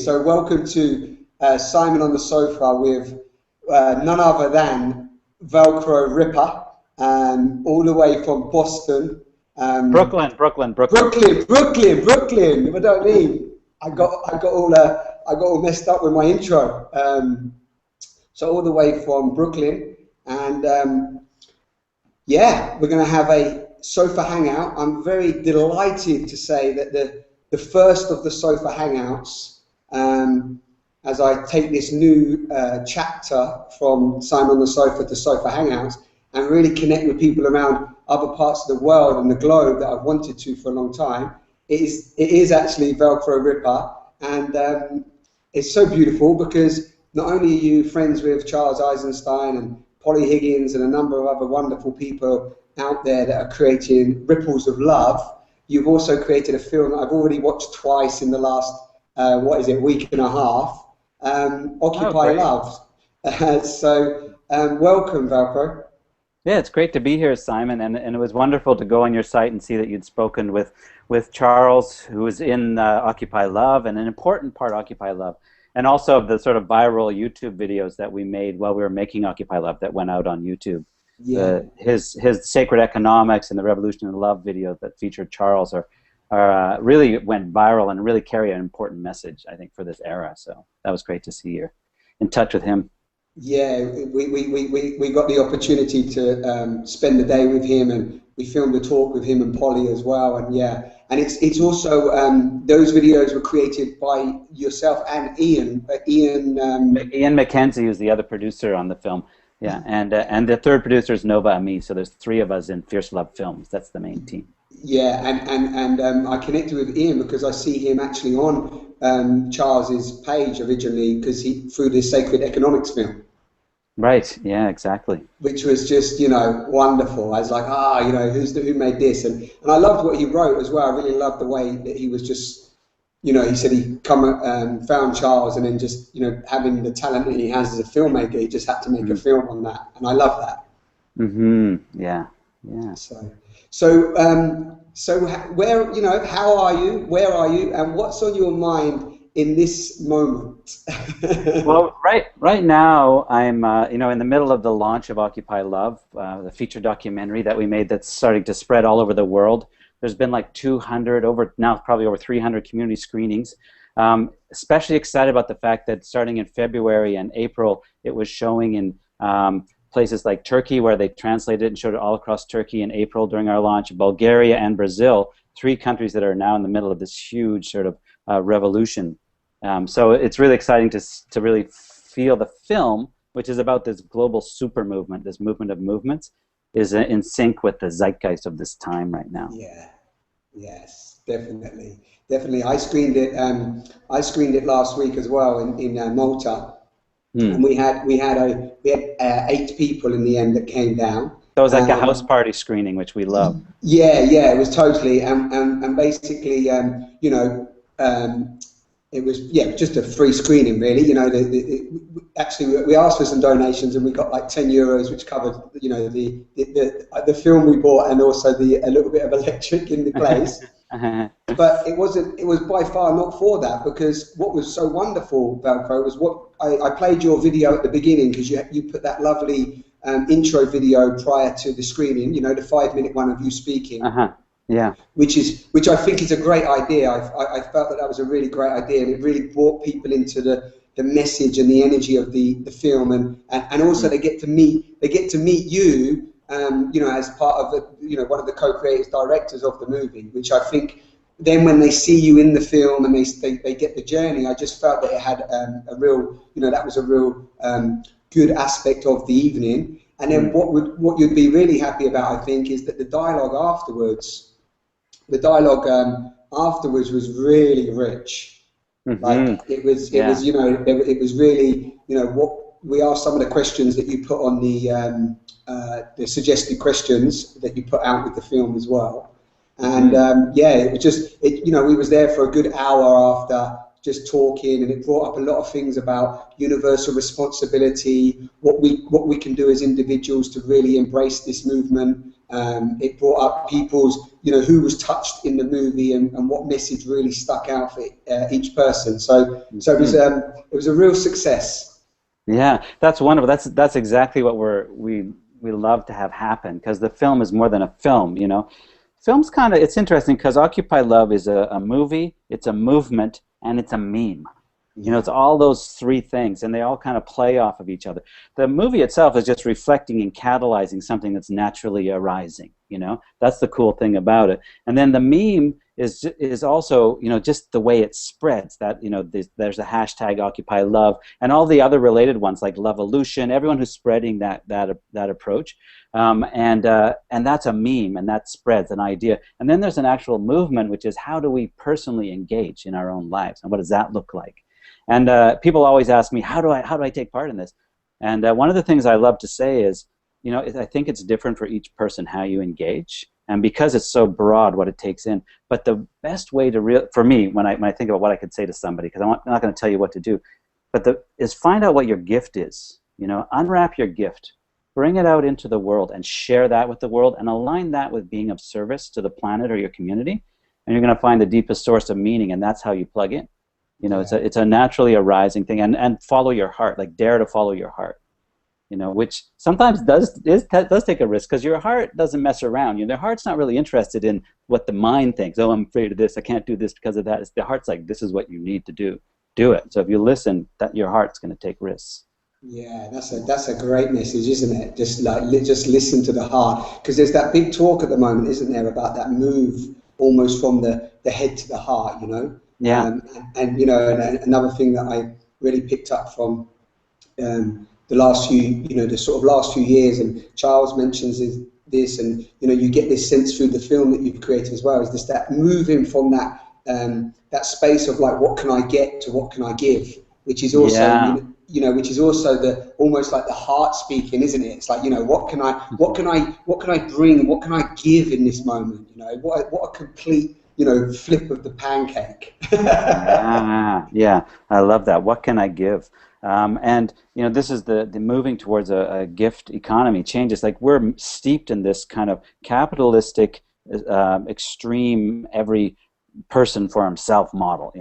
So welcome to Simon on the Sofa with none other than Velcrow Ripper, all the way from Boston. Brooklyn. Brooklyn. What do I mean? I got all messed up with my intro. So all the way from Brooklyn, and yeah, we're going to have a sofa hangout. I'm very delighted to say that the first of the sofa hangouts, as I take this new chapter from Simon on the Sofa to Sofa Hangouts and really connect with people around other parts of the world and the globe that I've wanted to for a long time, it is actually Velcrow Ripper, and it's so beautiful because not only are you friends with Charles Eisenstein and Polly Higgins and a number of other wonderful people out there that are creating ripples of love, you've also created a film that I've already watched twice in the last, week and a half, Occupy Love. So welcome, Velcrow. Yeah, it's great to be here, Simon, and it was wonderful to go on your site and see that you'd spoken with Charles, who was in Occupy Love, and an important part of Occupy Love, and also the sort of viral YouTube videos that we made while we were making Occupy Love that went out on YouTube. Yeah. His Sacred Economics and the Revolutionary Love video that featured Charles are really went viral and really carry an important message, I think, for this era. So that was great to see you're in touch with him. Yeah, we got the opportunity to spend the day with him, and we filmed a talk with him and Polly as well. And yeah, and it's also those videos were created by yourself and Ian. Ian McKenzie, who's the other producer on the film. Yeah, and the third producer is Nova Ami. So there's three of us in Fierce Love Films. That's the main team. Yeah, and I connected with Ian because I see him actually on Charles's page originally through this Sacred Economics film. Right. Yeah. Exactly. Which was just wonderful. I was like, who made this? And I loved what he wrote as well. I really loved the way that he was just, he said he found Charles, and then just having the talent that he has as a filmmaker, he just had to make a film on that, and I love that. Yeah. Yeah. So where, how are you? Where are you? And what's on your mind in this moment? Well, right now I'm in the middle of the launch of Occupy Love, the feature documentary that we made that's starting to spread all over the world. There's been like 200 probably over 300 community screenings. Especially excited about the fact that starting in February and April, it was showing in places like Turkey, where they translated it and showed it all across Turkey in April during our launch, Bulgaria and Brazil, 3 countries that are now in the middle of this huge sort of revolution. So it's really exciting to really feel the film, which is about this global super movement, this movement of movements, is in sync with the zeitgeist of this time right now. Yeah, yes, definitely. I screened it last week as well in Malta, and we had 8 people in the end that came down. So it was like a house party screening, which we love. Yeah, it was totally, and basically, it was just a free screening, really. Actually, we asked for some donations, and we got like €10, which covered the film we bought, and also a little bit of electric in the place. But it was by far not for that, because what was so wonderful, Velcrow, was what I played your video at the beginning, because you put that lovely intro video prior to the screening, the 5-minute one of you speaking. Yeah. Which I think is a great idea. I felt that was a really great idea, and it really brought people into the message and the energy of the film, and also they get to meet you, as part of one of the co-creators, directors of the movie, which I think then when they see you in the film and they get the journey, I just felt that it had a real, that was a real good aspect of the evening. And then what you'd be really happy about, I think, is that the dialogue afterwards was really rich. Like it was really, what we asked some of the questions that you put on the suggested questions that you put out with the film as well. And it was just, we was there for a good hour after, just talking, and it brought up a lot of things about universal responsibility, what we can do as individuals to really embrace this movement, It brought up people's, who was touched in the movie and what message really stuck out for each person. So it was a real success. Yeah, that's wonderful. That's exactly what we love to have happen, because the film is more than a film. Film's it's interesting because Occupy Love is a movie, it's a movement, and it's a meme. It's all those three things, and they all kind of play off of each other. The movie itself is just reflecting and catalyzing something that's naturally arising. That's the cool thing about it. And then the meme is also, just the way it spreads. That there's a hashtag Occupy Love, and all the other related ones like Lovevolution. Everyone who's spreading that approach, and that's a meme, and that spreads an idea. And then there's an actual movement, which is how do we personally engage in our own lives, and what does that look like? And people always ask me, how do I take part in this? And one of the things I love to say is, I think it's different for each person how you engage, and because it's so broad what it takes in. But the best way for me, when I think about what I could say to somebody, because I'm not going to tell you what to do, but is find out what your gift is. Unwrap your gift, bring it out into the world, and share that with the world, and align that with being of service to the planet or your community, and you're going to find the deepest source of meaning, and that's how you plug in. It's a naturally arising thing, and follow your heart, like dare to follow your heart, which sometimes does take a risk, because your heart doesn't mess around. Their heart's not really interested in what the mind thinks. Oh, I'm afraid of this, I can't do this because of that. The heart's like, this is what you need to do it. So if you listen, that your heart's going to take risks. Yeah, that's a great message, isn't it? Just listen to the heart, because there's that big talk at the moment, isn't there, about that move almost from the head to the heart, Yeah. And another thing that I really picked up from the last few, the sort of last few years, and Charles mentions this, and you get this sense through the film that you've created as well, is just that moving from that space of like, what can I get to what can I give, which is also which is also the almost like the heart speaking, isn't it? It's like, what can I bring, what can I give in this moment? What a complete flip of the pancake. Yeah, I love that. What can I give? And this is the moving towards a gift economy changes. Like, we're steeped in this kind of capitalistic, extreme, every person for himself model,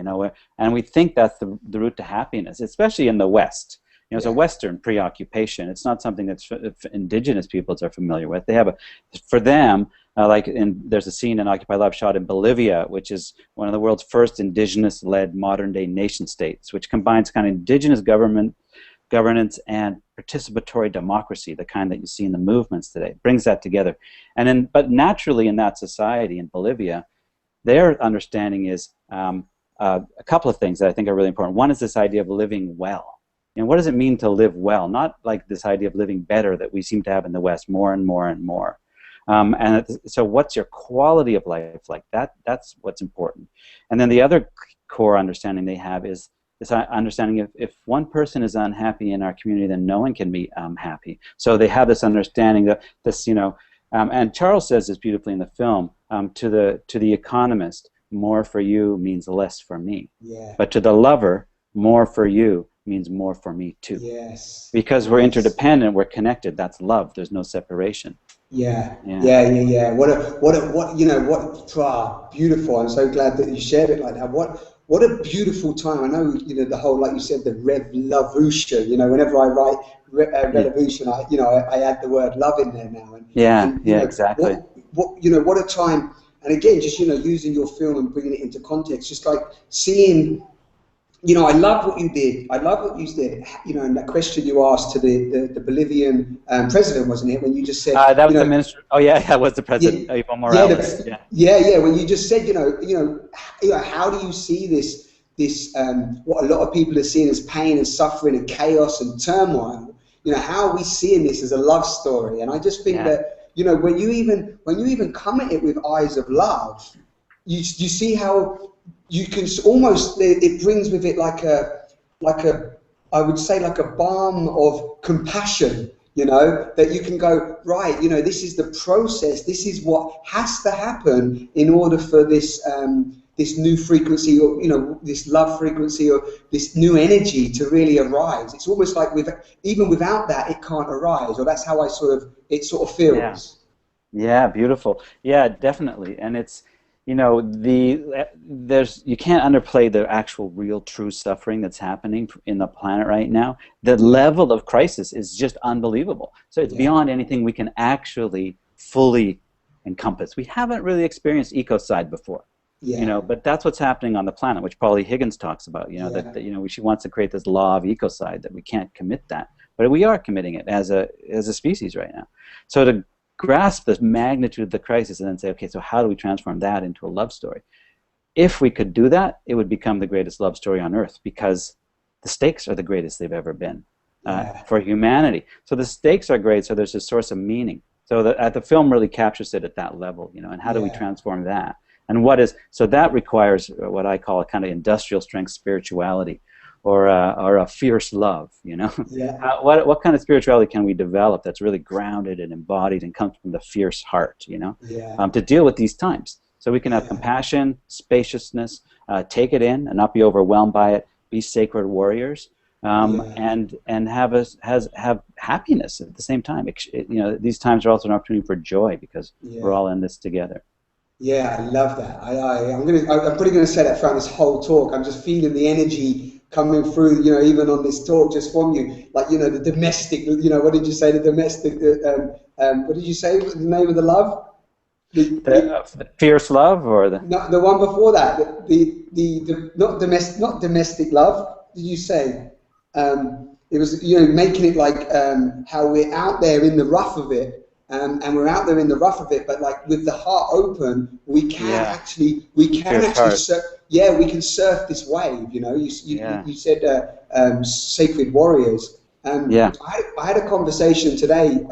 and we think that's the route to happiness, especially in the West. It's a Western preoccupation. It's not something that's indigenous peoples are familiar with. They have for them, there's a scene in Occupy Love shot in Bolivia, which is one of the world's first indigenous-led modern-day nation-states, which combines kind of indigenous governance and participatory democracy, the kind that you see in the movements today. It brings that together. But naturally in that society in Bolivia, their understanding is a couple of things that I think are really important. One is this idea of living well. What does it mean to live well? Not like this idea of living better that we seem to have in the West, more and more and more. So what's your quality of life like? That's what's important. And then the other core understanding they have is this understanding if one person is unhappy in our community, then no one can be happy. So they have this understanding that this, and Charles says this beautifully in the film, to the economist, more for you means less for me. Yeah. But to the lover, more for you means more for me too. Yes. Because we're interdependent, we're connected. That's love. There's no separation. Yeah. Beautiful. I'm so glad that you shared it like that. What a beautiful time. I know, the whole, like you said, the revolution. Whenever I write revolution, I add the word love in there now. Exactly. What a time. And again, just using your film and bringing it into context, just like seeing. I love what you did. I love what you did. And that question you asked to the Bolivian president, wasn't it? When you just said that was the minister. Oh yeah, that was the president. Evo Morales. When you just said, how do you see this what a lot of people are seeing as pain and suffering and chaos and turmoil? How are we seeing this as a love story? And I just think that when you even come at it with eyes of love, you see how. You can almost, it brings with it like a, I would say like a balm of compassion, that you can go, right, this is the process, this is what has to happen in order for this this new frequency, or this love frequency, or this new energy to really arise. It's almost like even without that, it can't arise, or that's how it sort of feels. Yeah, beautiful. Yeah, definitely. And it's, there's you can't underplay the actual real true suffering that's happening in the planet right now. The Yeah, level of crisis is just unbelievable. So it's yeah, beyond anything we can actually fully encompass. We haven't really experienced ecocide before. yeah, But that's what's happening on the planet, which Paulie Higgins talks about. yeah, She wants to create this law of ecocide that we can't commit that, but we are committing it as a species right now. So to grasp the magnitude of the crisis and then say, okay, so how do we transform that into a love story? If we could do that, it would become the greatest love story on earth because the stakes are the greatest they've ever been yeah, for humanity. So the stakes are great, so there's a source of meaning. So the film really captures it at that level, and how do we yeah, transform that? And so that requires what I call a kind of industrial strength spirituality, or a fierce love. yeah, What kind of spirituality can we develop that's really grounded and embodied and comes from the fierce heart, yeah, to deal with these times. So we can have yeah, compassion, spaciousness, take it in and not be overwhelmed by it, be sacred warriors, yeah, and have happiness at the same time. These times are also an opportunity for joy because we're yeah. all in this together. Yeah, I love that. I'm probably gonna say that throughout this whole talk. I'm just feeling the energy coming through, even on this talk, just from you. Like, the domestic, what did you say? The domestic, what did you say was the name of the love? The fierce love, or the No, the one before that, the not domestic love. Did you say? It was making it like how we're out there in the rough of it, and we're out there in the rough of it, but like with the heart open, yeah, we can fierce actually heart. surf. Yeah, we can surf this wave. Yeah, You said sacred warriors. yeah, I had a conversation today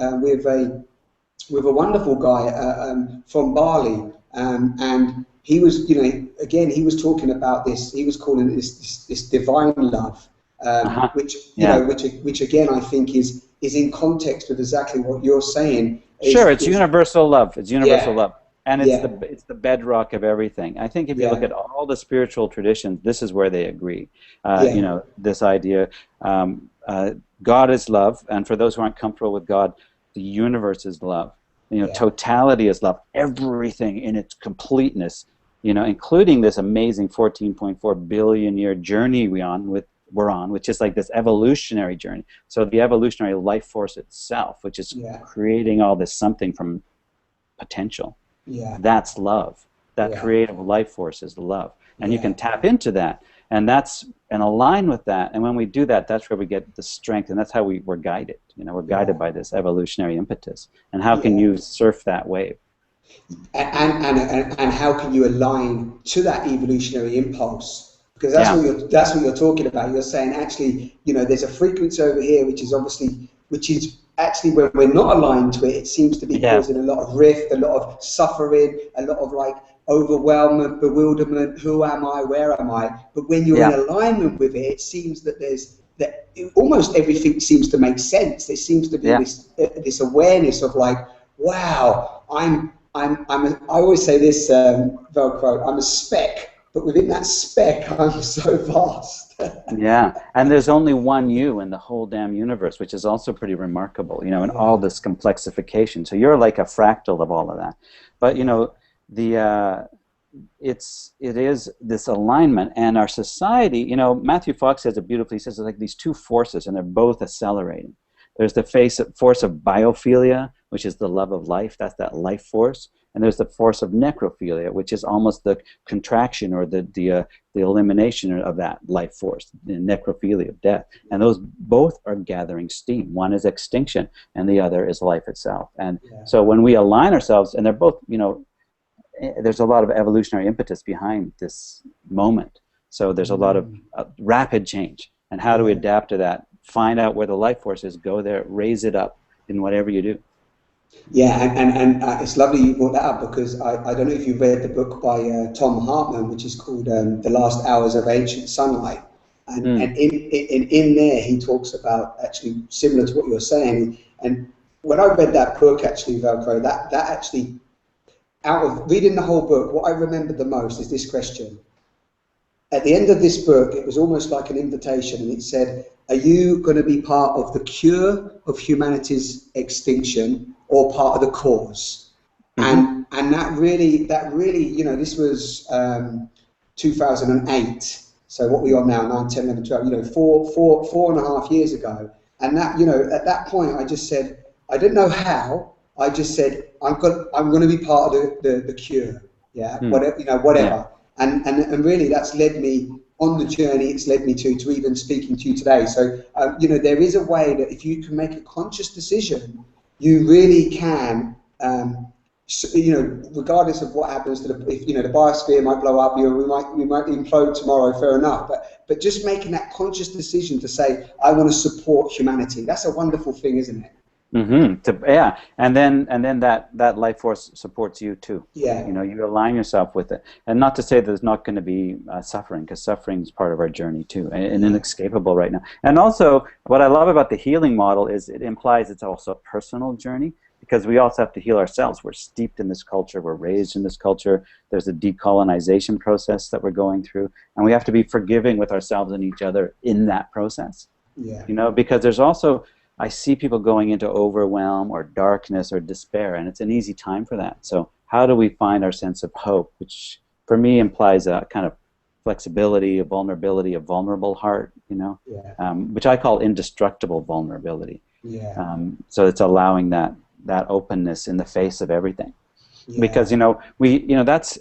with a wonderful guy from Bali, and he was, again, he was talking about this. He was calling it this divine love, uh-huh, which yeah. which again I think is in context with exactly what you're saying. Sure, it's Is universal love. It's universal Yeah, love, and yeah, it's the bedrock of everything. I think if you look yeah, at all the spiritual traditions, this is where they agree. yeah, This idea, um, uh, God is love, and for those who aren't comfortable with God, the universe is love. yeah, Totality is love. Everything in its completeness, including this amazing 14.4 billion year journey we're on, which is like this evolutionary journey. So the evolutionary life force itself, which is yeah, creating all this something from potential, yeah, that's love. That yeah, creative life force is love. And you yeah, can tap into that and align with that. And when we do that, that's where we get the strength, and that's how we're guided. We're guided yeah, by this evolutionary impetus. And how can yeah. you surf that wave? And how can you align to that evolutionary impulse, because Yeah. that's what you're talking about. You're saying actually, there's a frequency over here which is actually, when we're not aligned to it, it seems to be Yeah. causing a lot of rift, a lot of suffering, a lot of like overwhelmment, bewilderment. Who am I? Where am I? But when you're in Yeah. alignment with it, it seems that almost everything seems to make sense. There seems to be Yeah. this awareness of like, wow, I always say this, Velcro, I'm a speck, but within that speck, I'm so vast. Yeah, and there's only one you in the whole damn universe, which is also pretty remarkable, in all Yeah, this complexification. So you're like a fractal of all of that. But yeah, the it is this alignment, and our society. Matthew Fox says it beautifully. He says it's like these two forces, and they're both accelerating. There's the force of biophilia, which is the love of life. That's that life force. And there's the force of necrophilia, which is almost the contraction or the elimination of that life force, the necrophilia of death. And those both are gathering steam. One is extinction, and the other is life itself. And yeah, so when we align ourselves, and they're both, there's a lot of evolutionary impetus behind this moment. So there's a lot of rapid change. And how do we yeah. adapt to that? Find out where the life force is, go there, raise it up in whatever you do. Yeah, and it's lovely you brought that up, because I don't know if you've read the book by Tom Hartman, which is called The Last Hours of Ancient Sunlight. Mm. And in there, he talks about, actually similar to what you're saying. And when I read that book, actually, Velcro, that actually, out of reading the whole book, what I remember the most is this question. At the end of this book, it was almost like an invitation, and it said, are you going to be part of the cure of humanity's extinction, or part of the cause? and that really, this was 2008. So what we are now, 9, 10, 11, 12, 4.5 years ago. And that, at that point, I just said, I didn't know how. I just said, I'm going to be part of the cure. Yeah, whatever. And really, that's led me on the journey. It's led me to even speaking to you today. So, there is a way that if you can make a conscious decision, you really can. Regardless of what happens to the biosphere might blow up, we might implode tomorrow. Fair enough, but just making that conscious decision to say, I want to support humanity. That's a wonderful thing, isn't it? Yeah, and then that life force supports you too. Yeah. You align yourself with it, and not to say that there's not going to be suffering, because suffering is part of our journey too, and inescapable right now. And also, what I love about the healing model is it implies it's also a personal journey, because we also have to heal ourselves. We're steeped in this culture. We're raised in this culture. There's a decolonization process that we're going through, and we have to be forgiving with ourselves and each other in that process. Yeah. Because there's also, I see people going into overwhelm or darkness or despair, and it's an easy time for that. So how do we find our sense of hope, which for me implies a kind of flexibility, a vulnerability, a vulnerable heart, which I call indestructible vulnerability. Yeah. So it's allowing that openness in the face of everything. Yeah. Because that's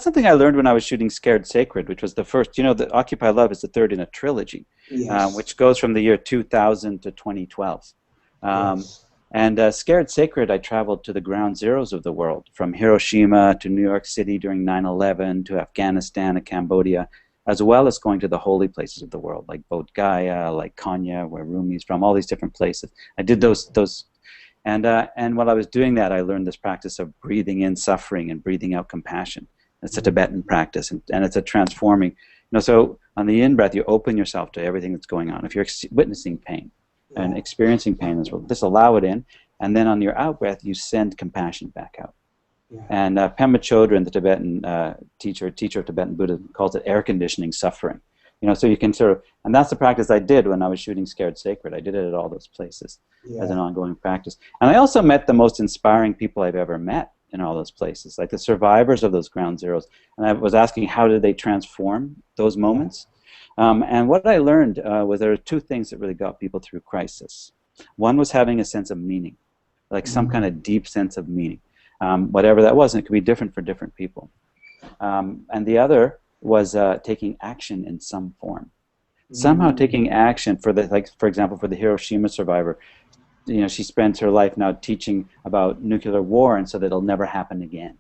something I learned when I was shooting Scared Sacred, which was the first. The Occupy Love is the third in a trilogy, which goes from the year 2000 to 2012. And Scared Sacred, I traveled to the ground zeros of the world, from Hiroshima to New York City during 9/11, to Afghanistan and Cambodia, as well as going to the holy places of the world, like Bodh Gaya, like Konya, where Rumi's from, all these different places. I did those. And while I was doing that, I learned this practice of breathing in suffering and breathing out compassion. It's a Tibetan practice, and it's a transforming. So on the in-breath, you open yourself to everything that's going on. If you're witnessing pain and experiencing pain as well, just allow it in. And then on your out-breath, you send compassion back out. Yeah. And Pema Chodron, the Tibetan teacher of Tibetan Buddhism, calls it air conditioning suffering. So you can sort of, and that's the practice I did when I was shooting Scared Sacred. I did it at all those places as an ongoing practice. And I also met the most inspiring people I've ever met in all those places, like the survivors of those ground zeros. And I was asking, how did they transform those moments? And what I learned was there were two things that really got people through crisis. One was having a sense of meaning, like some kind of deep sense of meaning, whatever that was, and it could be different for different people. And the other was taking action in some form. Somehow taking action for for example, for the Hiroshima survivor, she spends her life now teaching about nuclear war, and so that it'll never happen again.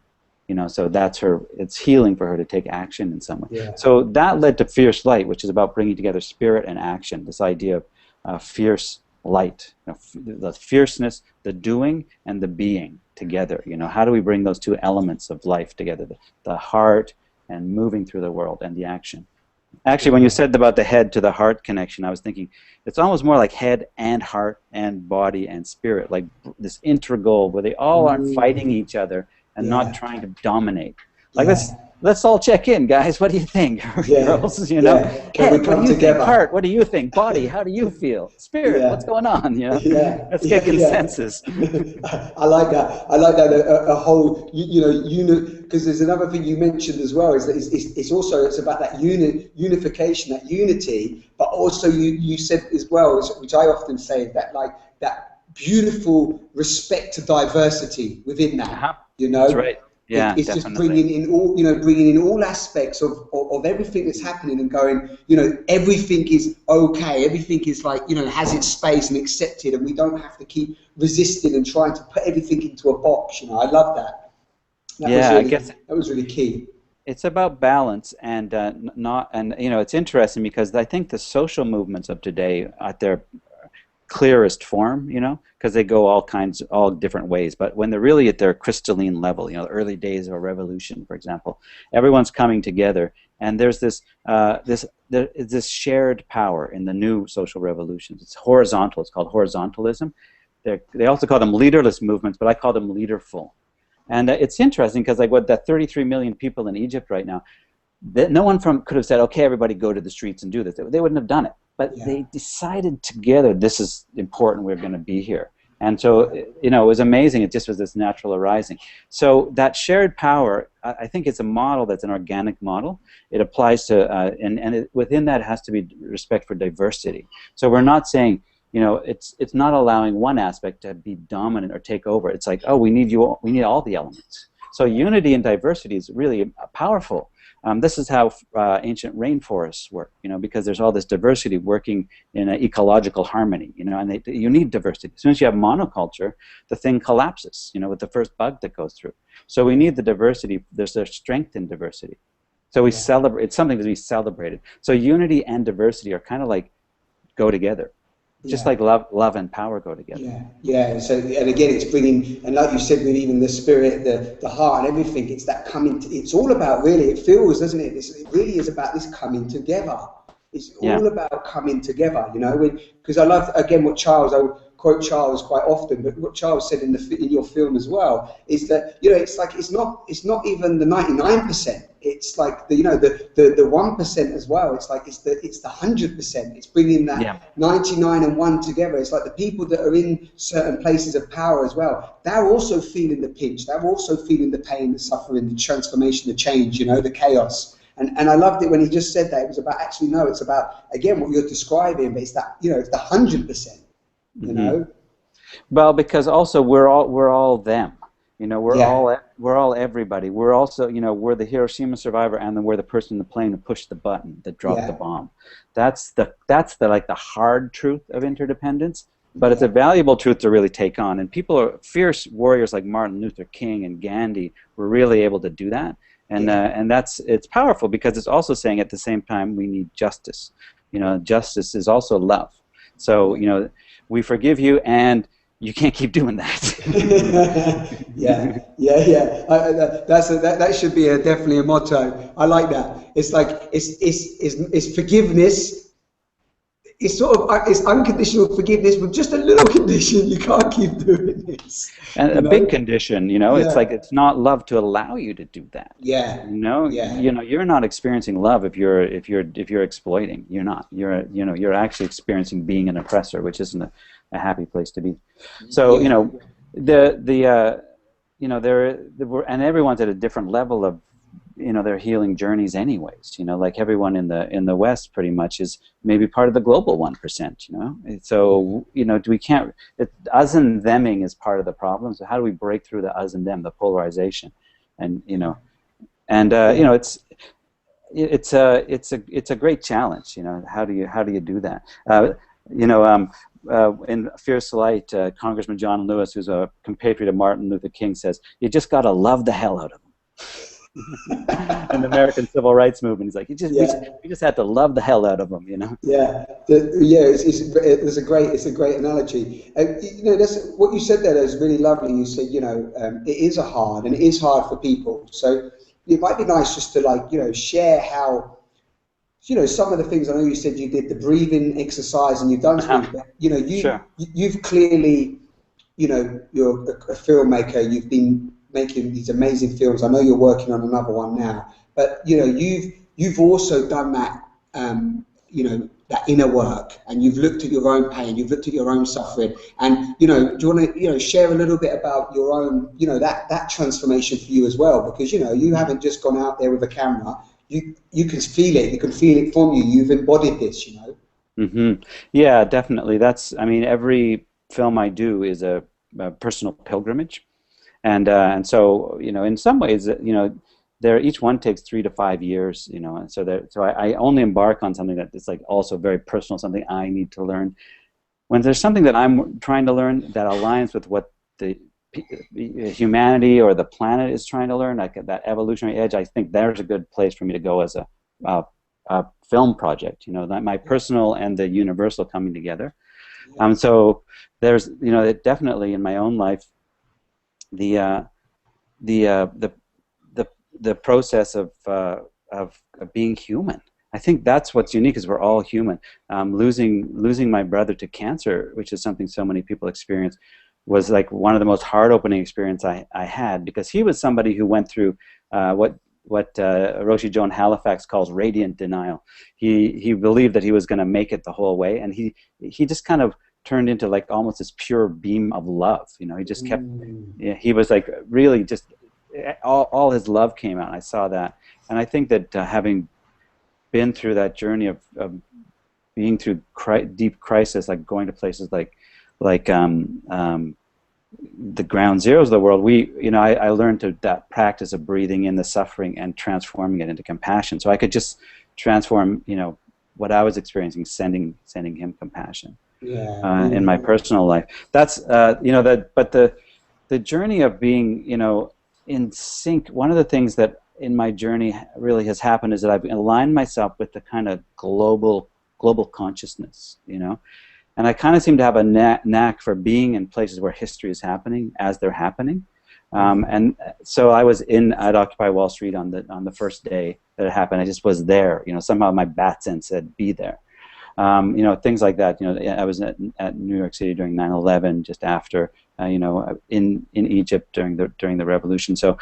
So that's it's healing for her to take action in some way. Yeah. So that led to Fierce Light, which is about bringing together spirit and action, this idea of fierce light, the fierceness, the doing, and the being together. How do we bring those two elements of life together, the heart and moving through the world, and the action? Actually, when you said about the head to the heart connection, I was thinking it's almost more like head and heart and body and spirit, like this integral where they all aren't fighting each other and not trying to dominate. Like let's all check in, guys. What do you think, girls? Can we Head, come what do you together? think? Heart, what do you think? Body, how do you feel? Spirit, what's going on? Let's get consensus. I like that. I like that. A whole, because there's another thing you mentioned as well. Is that it's about that unification, that unity, but also you said as well, which I often say, that that beautiful respect to diversity within that. That's right. Yeah, it's definitely. just bringing in all aspects of everything that's happening, and going, everything is okay, everything is has its space and accepted, and we don't have to keep resisting and trying to put everything into a box. I love that. I guess that was really key. It's about balance, and it's interesting because I think the social movements of today at their clearest form, because they go all different ways, but when they're really at their crystalline level, the early days of a revolution, for example, everyone's coming together, and there's this shared power in the new social revolutions. It's horizontal. It's called horizontalism. They also call them leaderless movements, but I call them leaderful. And it's interesting because that 33 million people in Egypt right now, no one could have said, okay, everybody go to the streets and do this. They wouldn't have done it. But they decided together, this is important, we're going to be here. And so, you know, it was amazing. It just was this natural arising. So that shared power, I think it's a model that's an organic model. It applies to, within that has to be respect for diversity. So we're not saying, you know, it's not allowing one aspect to be dominant or take over. It's like, oh, we need all the elements. So unity and diversity is really powerful. This is how ancient rainforests work, you know, because there's all this diversity working in an ecological harmony, you know, and you need diversity. As soon as you have monoculture, the thing collapses, you know, with the first bug that goes through. So we need the diversity. There's a strength in diversity. So we celebrate. It's something to be celebrated. So unity and diversity are kind of like go together. Just like love and power go together. Yeah, yeah. So, and again, it's bringing, and like you said, with even the spirit, the heart, and everything. It's that coming. It's all about, really. It feels, doesn't it? It really is about this coming together. It's all about coming together. You know, because I love again what Charles. I would quote Charles quite often, but what Charles said in your film as well is that, you know, it's like it's not even the 99%. It's like the 1% as well. It's like it's the 100%. It's bringing that 99 and 1 together. It's like the people that are in certain places of power as well. They're also feeling the pinch. They're also feeling the pain, the suffering, the transformation, the change. You know, the chaos. And I loved it when he just said that. It was about it's about again what you're describing, but it's that, you know, it's the 100%. You know. Well, because also we're all them. You know, we're all everybody. We're also, you know, we're the Hiroshima survivor, and then we're the person in the plane who pushed the button that dropped the bomb. That's the like the hard truth of interdependence, but it's a valuable truth to really take on. And people are fierce warriors like Martin Luther King and Gandhi were really able to do that. And it's powerful because it's also saying at the same time we need justice. You know, justice is also love. So, you know, we forgive you, and you can't keep doing that. That should be definitely a motto. I like that. It's like it's forgiveness. It's sort of it's unconditional forgiveness with just a little condition. You can't keep doing this. And a big condition, you know, it's like it's not love to allow you to do that. Yeah. You know, you're not experiencing love if you're exploiting. You're not. You're actually experiencing being an oppressor, which isn't a happy place to be. So you know, and everyone's at a different level of, you know, their healing journeys anyways. You know, like everyone in the West pretty much is maybe part of the global 1%, you know. So, you know, us and theming is part of the problem. So how do we break through the us and them, the polarization? And, you know, and you know, it's a great challenge, you know. How do you do that? You know, in Fierce Light, Congressman John Lewis, who's a compatriot of Martin Luther King, says, you just got to love the hell out of them. In the American Civil Rights Movement, he's like, we just had to love the hell out of them, you know. It's a great analogy. You know, that's what you said there. Is really lovely. You said, you know, it is hard for people. So it might be nice just to, like, you know, share how, you know, some of the things. I know you said you did the breathing exercise and you've done things, but you know, you've clearly, you know, you're a filmmaker. You've been making these amazing films. I know you're working on another one now, but you know, you've also done that, you know, that inner work, and you've looked at your own pain, you've looked at your own suffering, and you know, do you want to, you know, share a little bit about your own, you know, that transformation for you as well? Because, you know, you haven't just gone out there with a camera. You can feel it. You can feel it from you. You've embodied this, you know. Yeah, definitely. I mean, every film I do is a personal pilgrimage. And so, you know, in some ways, you know, each one takes 3 to 5 years, you know, and so I only embark on something that is like also very personal, something I need to learn. When there's something that I'm trying to learn that aligns with what the humanity or the planet is trying to learn, like that evolutionary edge, I think there's a good place for me to go as a film project, you know, my personal and the universal coming together. So there's, you know, it definitely in my own life, the process of being human. I think that's what's unique, is we're all human. Losing my brother to cancer, which is something so many people experience, was like one of the most heart-opening experience I had, because he was somebody who went through what Roshi Joan Halifax calls radiant denial. He believed that he was going to make it the whole way, and he just kind of turned into like almost this pure beam of love. You know, he just kept. Mm. Yeah, he was like really just all his love came out. I saw that, and I think that having been through that journey of being through deep crisis, like going to places like the ground zeros of the world, I learned that practice of breathing in the suffering and transforming it into compassion. So I could just transform, what I was experiencing, sending him compassion in my personal life. That's but the journey of being, in sync. One of the things that in my journey really has happened is that I've aligned myself with the kind of global consciousness, And I kind of seem to have a knack for being in places where history is happening as they're happening. And so I was at Occupy Wall Street on the first day that it happened. I just was there. Somehow my bat sense said, "Be there." Things like that. I was at New York City during 9/11, just after. In Egypt during the revolution. So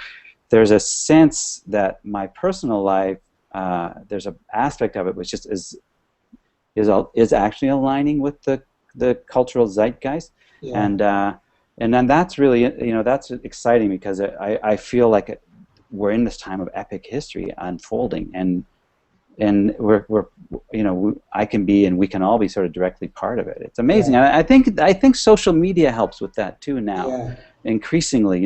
there's a sense that my personal life, there's an aspect of it which just is actually aligning with the cultural zeitgeist, and then that's really that's exciting because I feel like we're in this time of epic history unfolding, and we're I can be, and we can all be sort of directly part of it. It's amazing. And I think social media helps with that too now. Yeah. Increasingly,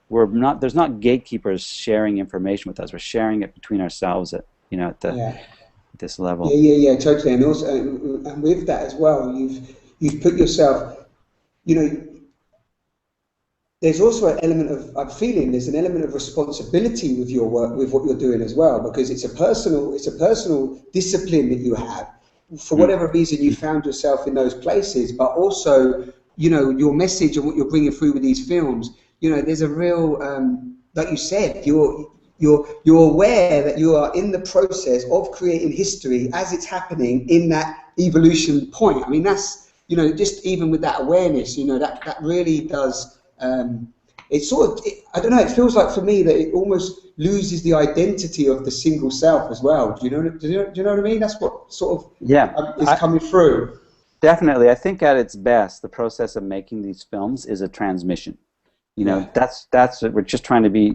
we're not, there's not gatekeepers sharing information with us. We're sharing it between ourselves at this level. Yeah, totally. And also, and with that as well, you've put yourself, there's also an element of, I'm feeling there's an element of responsibility with your work, with what you're doing as well, because it's a personal discipline that you have. For whatever reason, you found yourself in those places, but also, your message and what you're bringing through with these films, there's a real, like you said, you're aware that you are in the process of creating history as it's happening in that evolution point. I mean, that's, just even with that awareness, that really does. It's sort of, I don't know, it feels like for me that it almost loses the identity of the single self as well. Do you know what I mean? That's what sort of is coming through. Definitely. I think at its best, the process of making these films is a transmission. That's what we're just trying to be,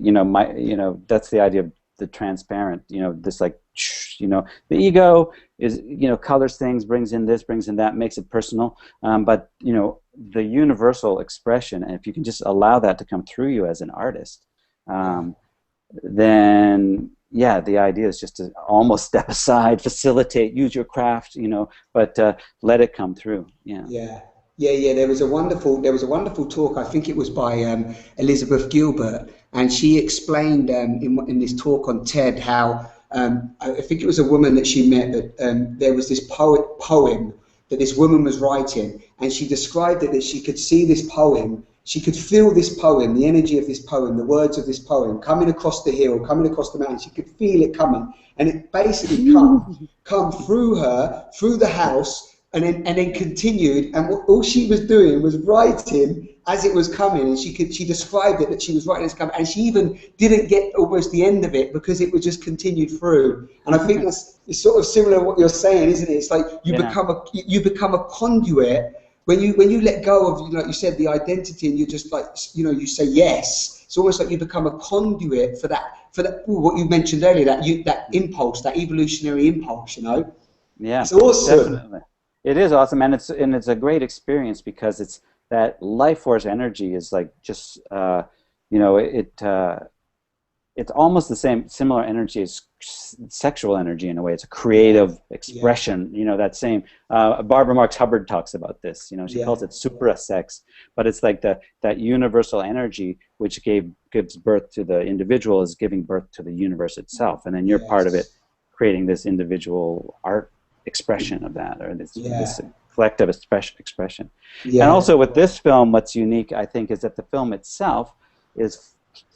that's the idea of the transparent, this like, the ego is, colors things, brings in this, brings in that, makes it personal. But, the universal expression, and if you can just allow that to come through you as an artist, then, the idea is just to almost step aside, facilitate, use your craft, but let it come through. Yeah. There was a wonderful talk. I think it was by Elizabeth Gilbert, and she explained in this talk on TED how I think it was a woman that she met that there was this poem that this woman was writing, and she described it that she could see this poem, she could feel this poem, the energy of this poem, the words of this poem coming across the hill, coming across the mountain. She could feel it coming, and it basically come through her, through the house. And then continued, and all she was doing was writing as it was coming, and she described it that she was writing as coming, and she even didn't get almost the end of it because it was just continued through. And I think it's sort of similar to what you're saying, isn't it? It's like you become a conduit when you let go of, like you said, the identity, and you just like you say yes. It's almost like you become a conduit for that what you mentioned earlier, that impulse, that evolutionary impulse. Yeah, it's awesome. Definitely. It is awesome, and it's a great experience because it's that life force energy is like just it's almost the similar energy as sexual energy in a way. It's a creative expression. That same Barbara Marx Hubbard talks about this. She calls it supra sex, but it's like that universal energy which gives birth to the individual is giving birth to the universe itself, and then you're part of it, creating this individual art expression of that, or this collective expression. And also with this film, what's unique, I think, is that the film itself is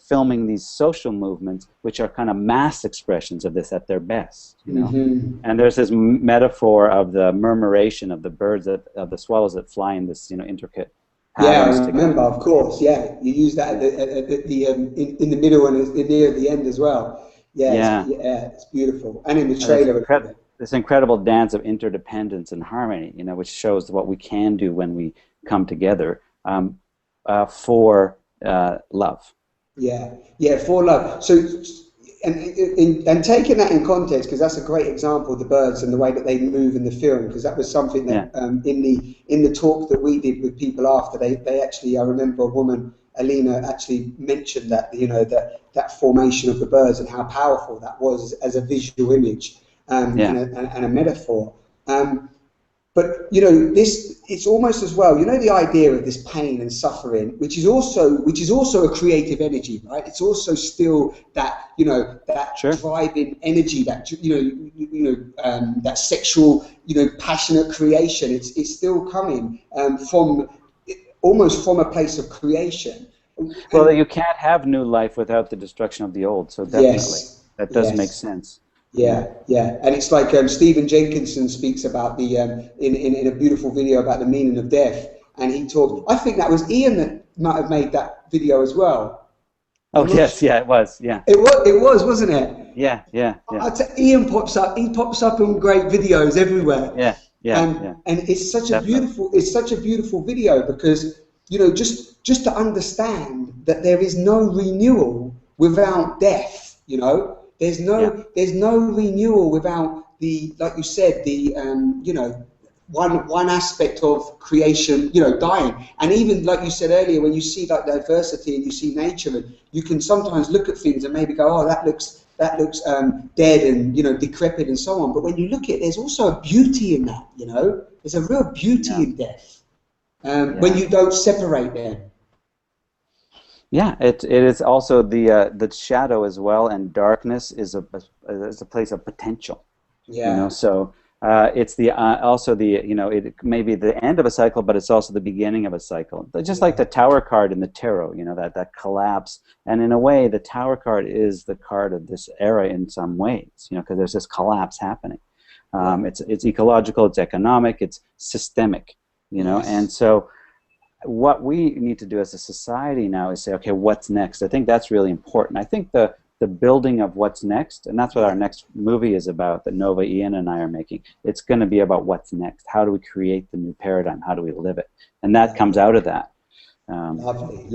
filming these social movements, which are kind of mass expressions of this at their best. And there's this metaphor of the murmuration of the birds, of the swallows that fly in this, intricate patterns. I remember, of course. You use that in the middle and near the end as well. It's beautiful, and in the trailer. this incredible dance of interdependence and harmony, you know, which shows what we can do when we come together for love. Yeah, yeah, for love. So, and taking that in context, because that's a great example of the birds and the way that they move in the film, because that was something that in the talk that we did with people after, they actually, I remember a woman, Alina, actually mentioned that, you know, that formation of the birds and how powerful that was as a visual image and a metaphor. But you know, it's almost as well. You know, the idea of this pain and suffering, which is also a creative energy, right? It's also still that, you know, that driving energy, that that sexual, you know, passionate creation. It's still coming from almost from a place of creation. Well, you can't have new life without the destruction of the old. So definitely, that does make sense. Yeah, yeah, and it's like Stephen Jenkinson speaks about the in a beautiful video about the meaning of death, and he talked. I think that was Ian that might have made that video as well. Oh yes, yeah, it was, yeah. It was, wasn't it? Yeah. Ian pops up. He pops up in great videos everywhere. Yeah. And it's such a beautiful video because, you know, just to understand that there is no renewal without death. You know. There's no renewal without the, like you said, the you know, one aspect of creation, you know, dying. And even like you said earlier, when you see like diversity and you see nature, and you can sometimes look at things and maybe go, oh, that looks dead and, you know, decrepit and so on. But when you look at it, there's also a beauty in that. You know, there's a real beauty in death when you don't separate them. Yeah, it is also the shadow as well, and darkness is a place of potential. Yeah. You know, so it's the also the, you know, it may be the end of a cycle, but it's also the beginning of a cycle. Just like the Tower card in the tarot, you know, that collapse, and in a way, the Tower card is the card of this era in some ways, you know, because there's this collapse happening. It's ecological, it's economic, it's systemic, you know, and so. What we need to do as a society now is say, okay, what's next? I think that's really important. I think the building of what's next, and that's what our next movie is about, that Nova, Ian, and I are making. It's going to be about what's next. How do we create the new paradigm? How do we live it? And that comes out of that. Lovely.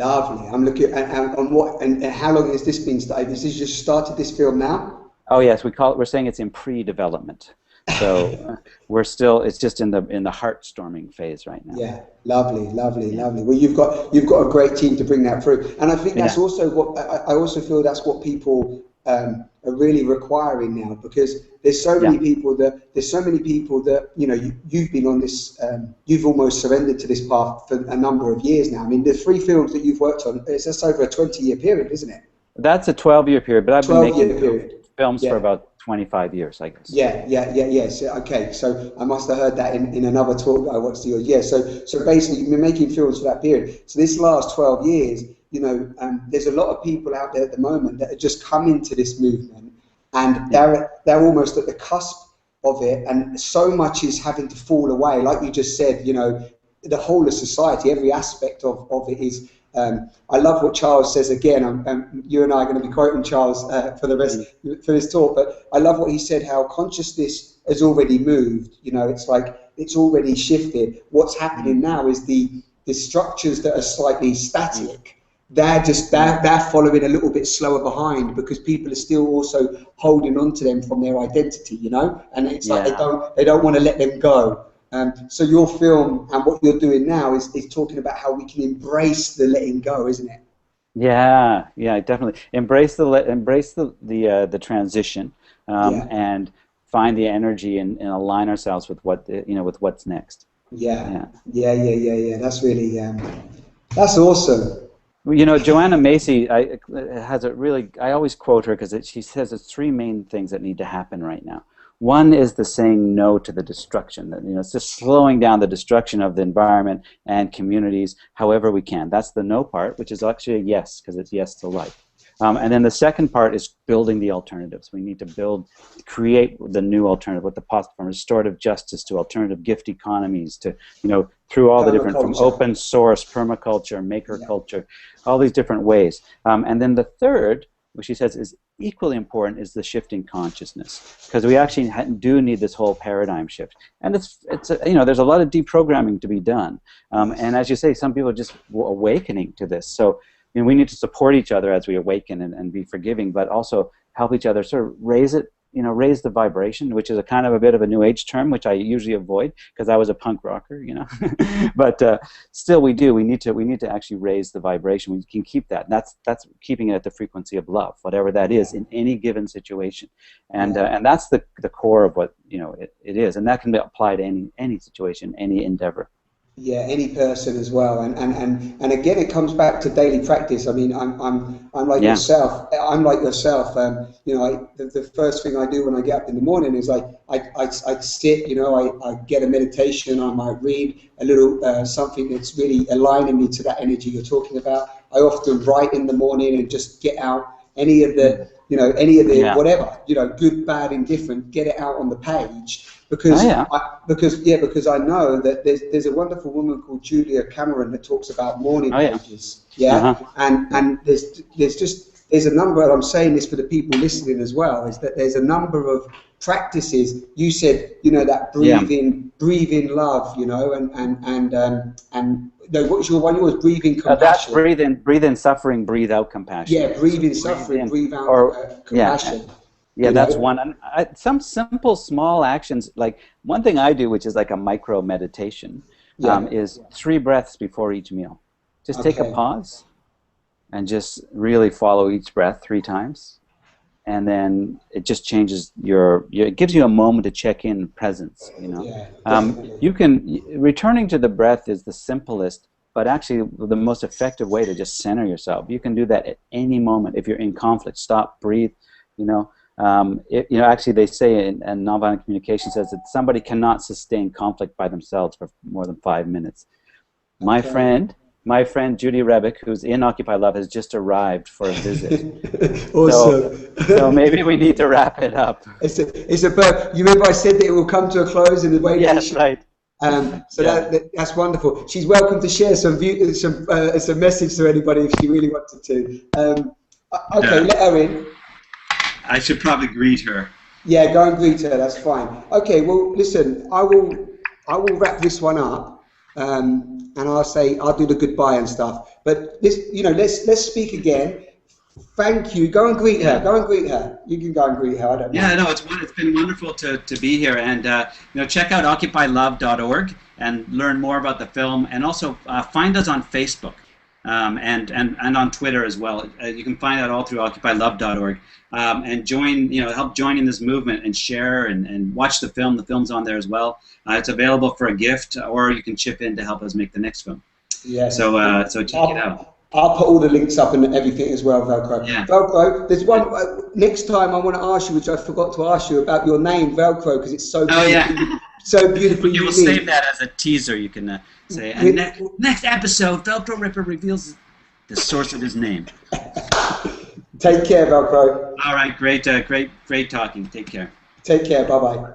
I'm looking on what and how long has this been started? This has just started this film now? Oh yes, we're saying it's in pre-development. So it's just in the heart-storming phase right now. Yeah, lovely. Well, you've got a great team to bring that through, and I think that's also what I also feel that's what people are really requiring now, because there's so many people that you know, you've been on this, you've almost surrendered to this path for a number of years now. I mean, the 3 films that you've worked on, it's just over a 20-year period, isn't it? That's a 12-year period, but I've been making films for about 25 years, I guess. Yes. Okay, so I must have heard that in another talk that I watched yours. Yeah, so basically you've been making films for that period. So this last 12 years, you know, there's a lot of people out there at the moment that are just coming to this movement, and they're almost at the cusp of it, and so much is having to fall away. Like you just said, you know, the whole of society, every aspect of it is. I love what Charles says again. You and I are going to be quoting Charles for the rest for this talk, but I love what he said. How consciousness has already moved. You know, it's like it's already shifted. What's happening now is the structures that are slightly static. They're following a little bit slower behind, because people are still also holding on to them from their identity. You know, and it's like they don't want to let them go. So your film and what you're doing now is talking about how we can embrace the letting go, isn't it? Yeah, definitely. Embrace the transition, and find the energy and align ourselves with what with what's next. Yeah. That's really that's awesome. You know, Joanna Macy has a really. I always quote her because she says there's 3 main things that need to happen right now. One is the saying no to the destruction. You know, it's just slowing down the destruction of the environment and communities however we can. That's the no part, which is actually a yes, because it's yes to life. And then the second part is building the alternatives. We need to create the new alternative, with the possible, from restorative justice to alternative gift economies to, you know, through all the different, from open source, permaculture, maker culture, all these different ways. And then the third, which she says, is equally important is the shift in consciousness, because we actually do need this whole paradigm shift. And it's there's a lot of deprogramming to be done. And as you say, some people are just awakening to this. So we need to support each other as we awaken and be forgiving, but also help each other sort of raise it. Raise the vibration, which is a kind of a bit of a new age term, which I usually avoid because I was a punk rocker, But still, we need to actually raise the vibration. We can keep that. That's keeping it at the frequency of love, whatever that is, in any given situation, and that's the core of what it is, and that can be applied to any situation, any endeavor. Yeah, any person as well, and again, it comes back to daily practice. I mean, I'm like yourself. I'm like yourself. The first thing I do when I get up in the morning is I sit. I get a meditation. I might read a little something that's really aligning me to that energy you're talking about. I often write in the morning and just get out any of the whatever, good, bad, indifferent. Get it out on the page. Because I know that there's a wonderful woman called Julia Cameron that talks about morning pages. And there's a number, and I'm saying this for the people listening as well, is that there's a number of practices. You said that breathe in love, and no, what's your one? Yours, breathe in compassion. That's breathe in suffering, breathe out compassion. Yeah, breathe in suffering, breathe out compassion. Yeah, that's one. And some simple, small actions, like one thing I do, which is like a micro meditation, is 3 breaths before each meal. Just take a pause and just really follow each breath 3 times. And then it just changes it gives you a moment to check in presence, returning to the breath is the simplest, but actually the most effective way to just center yourself. You can do that at any moment. If you're in conflict, stop, breathe, actually they say in nonviolent communication says that somebody cannot sustain conflict by themselves for more than 5 minutes. My friend Judy Rebick, who's in Occupy Love, has just arrived for a visit. Awesome. So maybe we need to wrap it up. You remember I said that it will come to a close in the way that Yes, right. That's wonderful. She's welcome to share some message to anybody if she really wanted to. Let her in. I should probably greet her. Yeah, go and greet her. That's fine. Okay. Well, listen. I will wrap this one up, and I'll do the goodbye and stuff. But let's speak again. Thank you. Go and greet her. Go and greet her. You can go and greet her. I don't know. Yeah, no, it's been wonderful to be here, and check out occupylove.org and learn more about the film, and also find us on Facebook. And on Twitter as well. You can find that all through occupylove.org, and help join in this movement and share and watch the film. The film's on there as well. It's available for a gift, or you can chip in to help us make the next film. Yeah. So check it out. I'll put all the links up and everything as well, Velcrow. Yeah. Velcrow, there's one, next time I want to ask you, which I forgot to ask you, about your name, Velcrow, because it's so so beautiful. You will save that as a teaser, you can say. And next episode, Velcrow Ripper reveals the source of his name. Take care, Velcrow. All right, great talking. Take care. Take care, bye-bye.